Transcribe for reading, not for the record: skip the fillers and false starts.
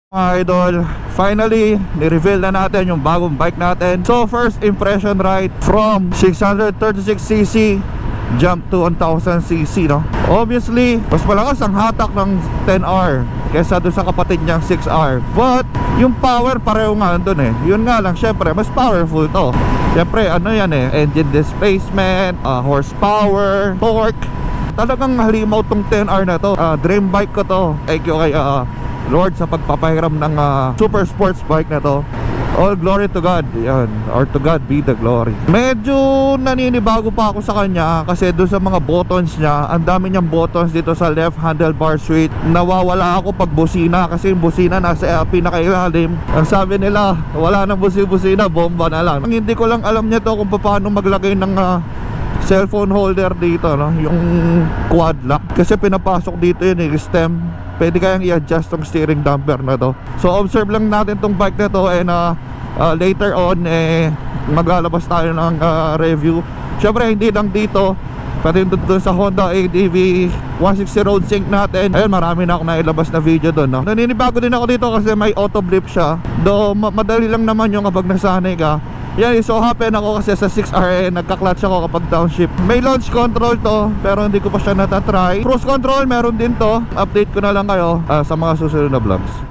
Mga idol, finally, ni-reveal na natin yung bagong bike natin. So first impression, right, from 636cc jump to 1000cc, no? Obviously, mas malakas ang hatak ng 10R kesa doon sa kapatid niyang 6R. But yung power pareho nga doon eh. Yun nga lang, syempre mas powerful to. Syempre ano yan eh, engine displacement, horsepower, torque. Talagang halimaw tong 10R na to. Dream bike ko to. Thank you kay Lord sa pagpapahiram ng super sports bike na to. All glory to God. Yan. Or to God be the glory. Medyo naninibago pa ako sa kanya kasi doon sa mga buttons niya, ang dami niyang buttons dito sa left handlebar switch. Nawawala ako pag busina kasi yung busina nasa pinakailalim. Ang sabi nila, wala nang busina, bomba na lang. Ang hindi ko lang alam niya to kung paano maglagay ng cellphone holder dito, no? Yung quad lock. Kasi pinapasok dito yun yung stem. Pwede kayang i-adjust tong steering damper na to. So observe lang natin tong bike na to, and later on maglalabas tayo ng review. Syempre hindi lang dito, pati doon sa Honda ADV 160 road sync natin. Ayun, marami na ako nailabas na video doon, no? Naninibago din ako dito kasi may auto blip siya. Do madali lang naman yung kapag nasanay ka. Yan, so happen ako kasi sa 6R nagka-clutch ako kapag downshift. May launch control to, pero hindi ko pa siya natatry. Cruise control meron din to. Update ko na lang kayo sa mga susunod na vlogs.